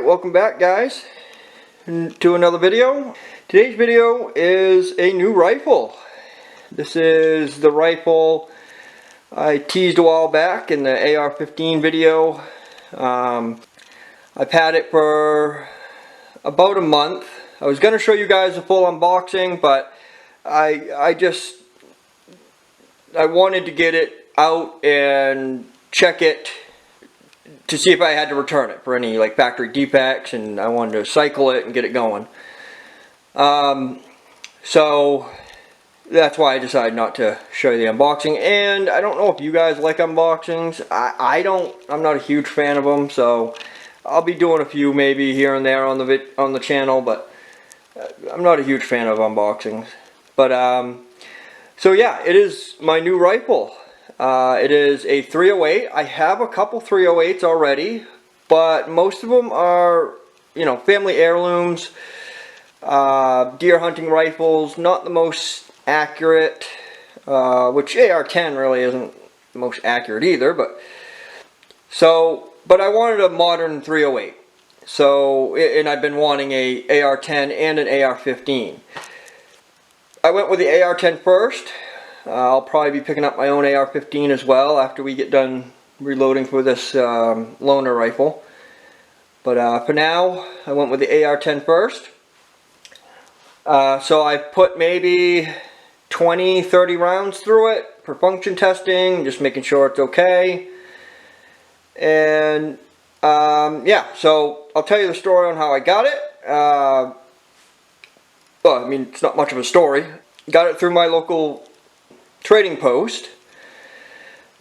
welcome back guys to another video. Today's video is a new rifle. This is the rifle I teased a while back in the AR-15 video. I've had it for about a month. I was going to show you guys a full unboxing, but I wanted to get it out and check it to see if I had to return it for any like factory defects, and I wanted to cycle it and get it going. So that's why I decided not to show you the unboxing. And I don't know if you guys like unboxings. I'm not a huge fan of them, so I'll be doing a few maybe here and there on the channel, but I'm not a huge fan of unboxings. But so yeah, it is my new rifle. It is a 308. I have a couple 308s already, but most of them are, you know, family heirlooms, deer hunting rifles, not the most accurate, which AR10 really isn't the most accurate either, but I wanted a modern 308. So, and I've been wanting a AR10 and an AR-15. I went with the AR-10 first. I'll probably be picking up my own AR-15 as well after we get done reloading for this loaner rifle. But for now, I went with the AR-10 first. So I put maybe 20-30 rounds through it for function testing, just making sure it's okay. And yeah, so I'll tell you the story on how I got it. Well, I mean, it's not much of a story. Got it through my local trading post,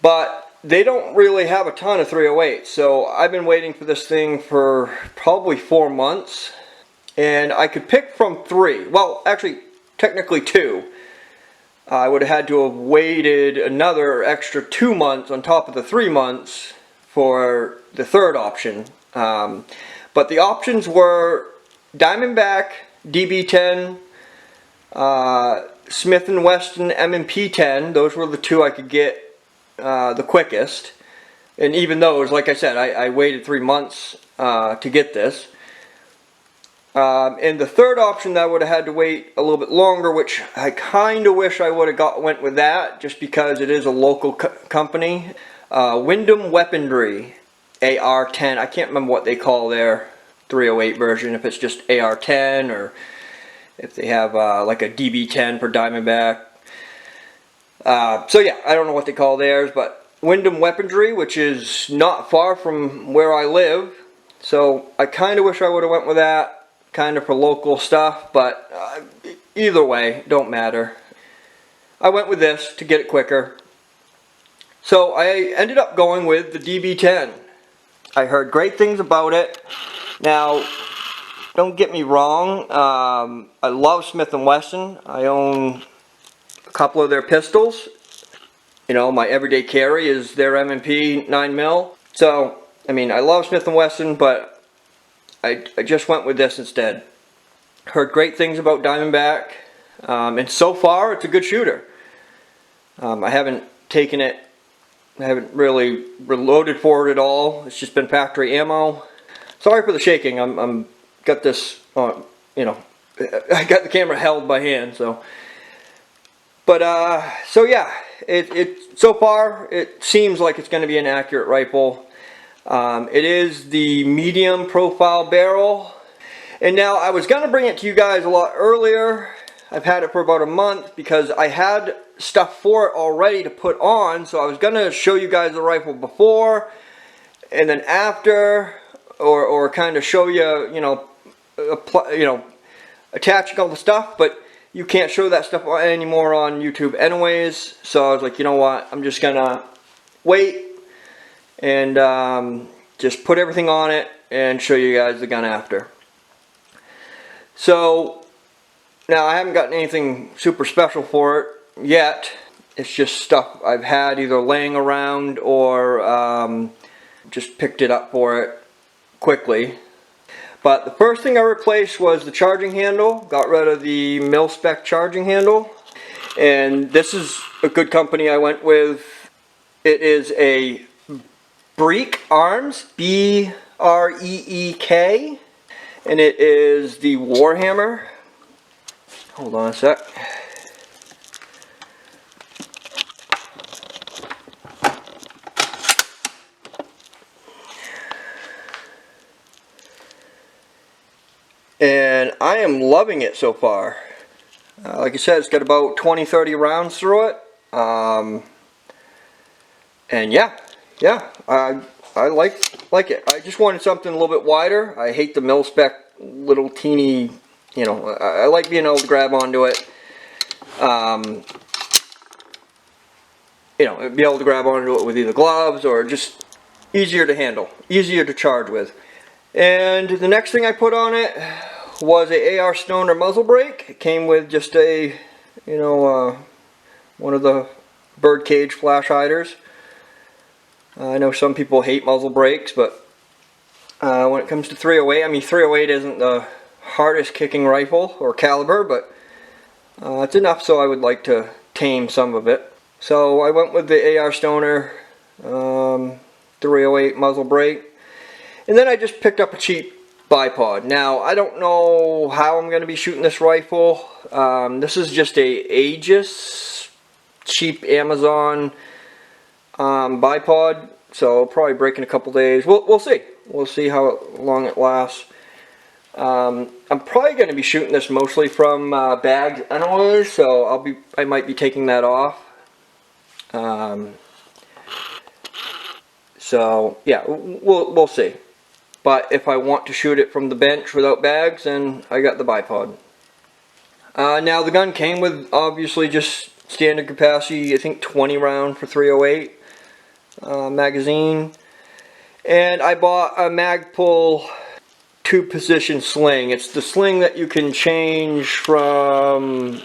but they don't really have a ton of 308s, so I've been waiting for this thing for probably 4 months, and I could pick from 3. Well, actually technically 2. I would have had to have waited another extra 2 months on top of the 3 months for the third option, but the options were Diamondback DB10, Smith & Wesson M&P 10. Those were the 2 I could get the quickest, and even those, like I said, I waited 3 months to get this. And the third option that I would have had to wait a little bit longer, which I kind of wish I would have went with that, just because it is a local company. Wyndham Weaponry AR10. I can't remember what they call their 308 version, if it's just AR10 or if they have like a DB10 for Diamondback. So yeah, I don't know what they call theirs, but Wyndham Weaponry, which is not far from where I live. So I kind of wish I would have went with that, kind of for local stuff, but either way, don't matter. I went with this to get it quicker. So I ended up going with the DB10. I heard great things about it. Now, don't get me wrong, I love Smith & Wesson. I own a couple of their pistols. You know, my everyday carry is their M&P 9mm. So, I mean, I love Smith & Wesson, but I just went with this instead. Heard great things about Diamondback, and so far it's a good shooter. I haven't taken it, I haven't really reloaded for it at all. It's just been factory ammo. Sorry for the shaking. I'm got this you know, I got the camera held by hand, so. But so yeah, it so far it seems like it's going to be an accurate rifle. It is the medium profile barrel, and now I was going to bring it to you guys a lot earlier. I've had it for about a month because I had stuff for it already to put on, so I was going to show you guys the rifle before and then after, or kind of show you, you know, attaching all the stuff, but you can't show that stuff anymore on YouTube anyways. So I was like, you know what, I'm just gonna wait and just put everything on it and show you guys the gun after. So now I haven't gotten anything super special for it yet. It's just stuff I've had either laying around or just picked it up for it quickly. But the first thing I replaced was the charging handle. Got rid of the mil-spec charging handle. And this is a good company I went with. It is a Breek arms, B REEK, and it is the Warhammer. Hold on a sec. And I am loving it so far. Like I said, it's got about 20-30 rounds through it. And yeah, I like it. I just wanted something a little bit wider. I hate the mil-spec little teeny, you know, I like being able to grab onto it. You know, be able to grab onto it with either gloves or just easier to handle, easier to charge with. And the next thing I put on it was a AR Stoner muzzle brake. It came with just a, you know, one of the birdcage flash hiders. I know some people hate muzzle brakes, but when it comes to 308, I mean 308 isn't the hardest kicking rifle or caliber, but it's enough so I would like to tame some of it. So I went with the AR Stoner 308 muzzle brake. And then I just picked up a cheap BIPOD. Now, I don't know how I'm going to be shooting this rifle. This is just a xaegis, cheap Amazon BIPOD. So, I'll probably break in a couple days. We'll see. We'll see how long it lasts. I'm probably going to be shooting this mostly from bags anyways, so I might be taking that off. So, yeah, we'll see. But if I want to shoot it from the bench without bags, then I got the BIPOD. Now the gun came with obviously just standard capacity, I think 20 round for 308 magazine. And I bought a magpul 2-position sling. It's the sling that you can change from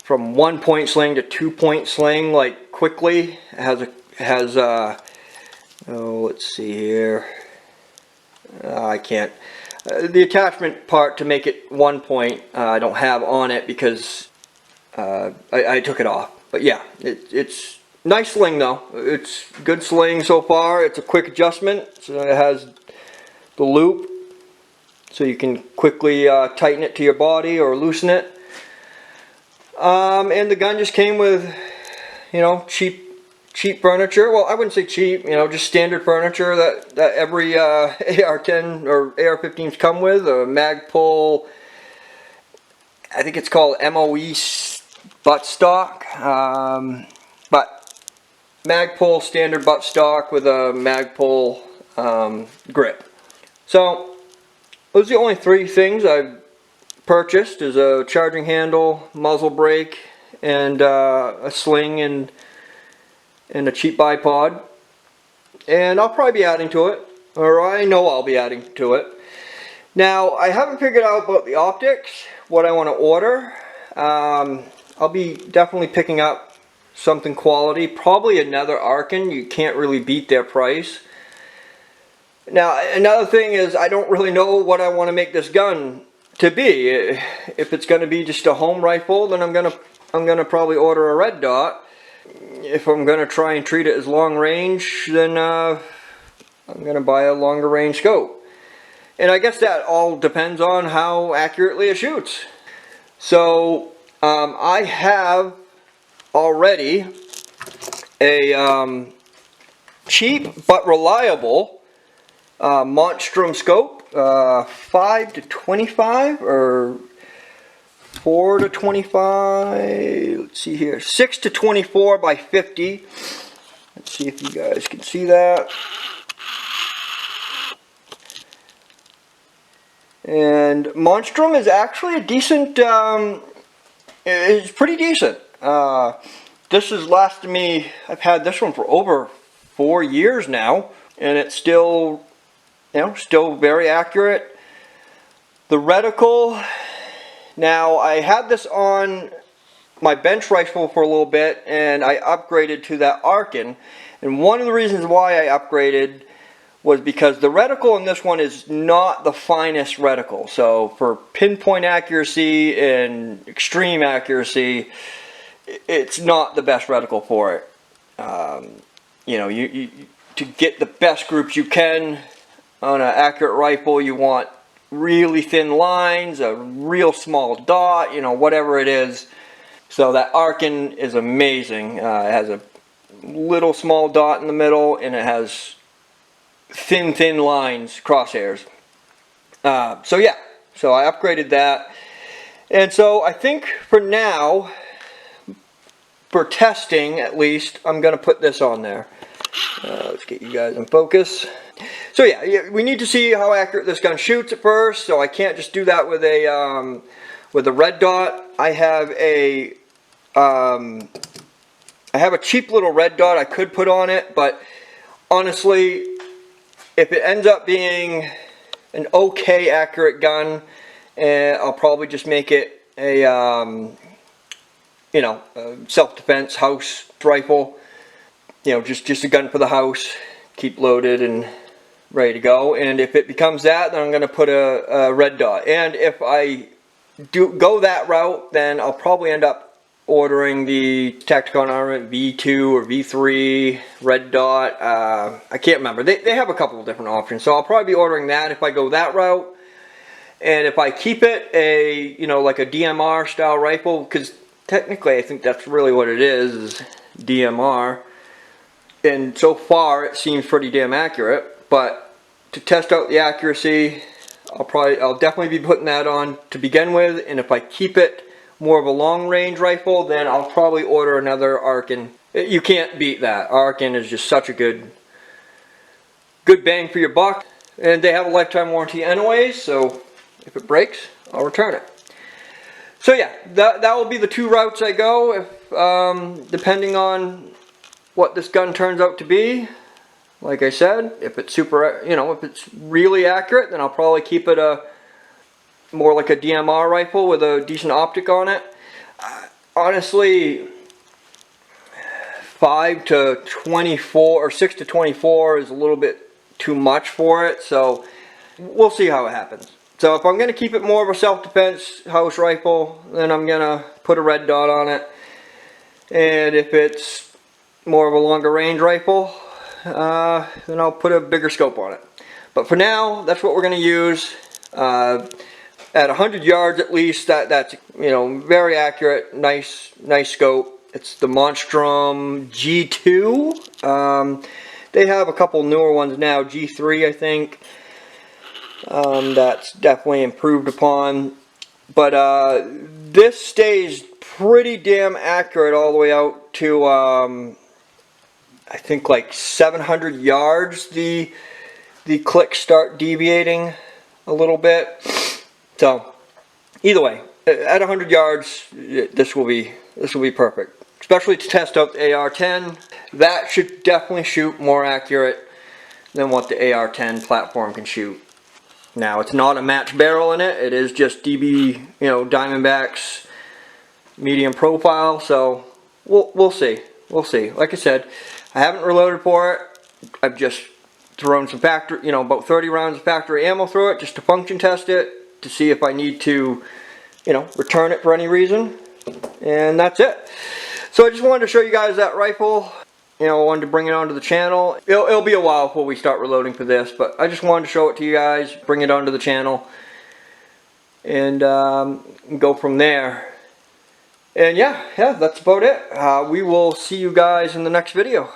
1-point sling to 2-point sling like quickly. It has oh, let's see here. I can't. The attachment part to make it 1-point I don't have on it because I took it off. But yeah, it's nice sling though. It's good sling so far. It's a quick adjustment. So it has the loop so you can quickly tighten it to your body or loosen it. And the gun just came with, you know, cheap furniture. Well, I wouldn't say cheap, you know, just standard furniture that every AR10 or AR15s come with. A magpul, I think it's called MOE buttstock, but magpul standard buttstock with a magpul grip. So those are the only 3 things I've purchased: is a charging handle, muzzle brake, and a sling and a cheap BIPOD. And I'll probably be adding to it, or I know I'll be adding to it. Now, I haven't figured out about the optics, what I want to order. I'll be definitely picking up something quality, probably another Arkin. You can't really beat their price. Now, another thing is I don't really know what I want to make this gun to be. If it's going to be just a home rifle, then I'm gonna probably order a red dot. If I'm going to try and treat it as long range, then I'm going to buy a longer range scope. And I guess that all depends on how accurately it shoots. So I have already a cheap but reliable Monstrum scope, 5 to 25 or 4 to 25, let's see here, 6 to 24 by 50. Let's see if you guys can see that. And Monstrum is actually a decent, it's pretty decent. This has lasted me, I've had this one for over 4 years now, and it's still, you know, still very accurate. The reticle, now I had this on my bench rifle for a little bit and I upgraded to that Arkin, and one of the reasons why I upgraded was because the reticle in this one is not the finest reticle. So for pinpoint accuracy and extreme accuracy, it's not the best reticle for it. You know, you to get the best groups you can, on an accurate rifle, you want really thin lines, a real small dot, you know, whatever it is. So that Arken is amazing. It has a little small dot in the middle, and it has thin lines, crosshairs. So yeah, so I upgraded that. And so I think for now, for testing at least, I'm going to put this on there. Let's get you guys in focus. So yeah, we need to see how accurate this gun shoots at first, so I can't just do that with a red dot. I have a cheap little red dot I could put on it, but honestly, if it ends up being an okay accurate gun, I'll probably just make it a you know, a self-defense house rifle. You know, just a gun for the house, keep loaded and ready to go. And if it becomes that, then I'm going to put a red dot. And if I do go that route, then I'll probably end up ordering the Tactical Armament V2 or V3 red dot. I can't remember. They have a couple of different options, so I'll probably be ordering that if I go that route. And if I keep it a, you know, like a DMR style rifle, because technically I think that's really what it is DMR. And so far it seems pretty damn accurate, but to test out the accuracy, I'll definitely be putting that on to begin with. And if I keep it more of a long range rifle, then I'll probably order another Arken. You can't beat that. Arken is just such a good bang for your buck, and they have a lifetime warranty anyways, so if it breaks, I'll return it. So yeah, that will be the two routes I go, if depending on what this gun turns out to be. Like I said, if it's super, you know, if it's really accurate, then I'll probably keep it more like a DMR rifle with a decent optic on it. Honestly, 5 to 24 or 6 to 24 is a little bit too much for it, so we'll see how it happens. So if I'm going to keep it more of a self-defense house rifle, then I'm going to put a red dot on it. And if it's more of a longer range rifle, then I'll put a bigger scope on it. But for now, that's what we're going to use. At 100 yards at least, that's, you know, very accurate, nice scope. It's the Monstrum G2. They have a couple newer ones now, G3 I think. That's definitely improved upon. But this stays pretty damn accurate all the way out to I think like 700 yards. The clicks start deviating a little bit. So either way, at 100 yards, this will be perfect. Especially to test out the AR10. That should definitely shoot more accurate than what the AR10 platform can shoot. Now, it's not a match barrel in it. It is just DB, you know, Diamondback's medium profile. So we'll see. We'll see. Like I said, I haven't reloaded for it. I've just thrown some factory, you know, about 30 rounds of factory ammo through it just to function test it, to see if I need to, you know, return it for any reason. And that's it. So I just wanted to show you guys that rifle. You know, I wanted to bring it onto the channel. It'll be a while before we start reloading for this, but I just wanted to show it to you guys, bring it onto the channel, and go from there. And yeah, that's about it. We will see you guys in the next video.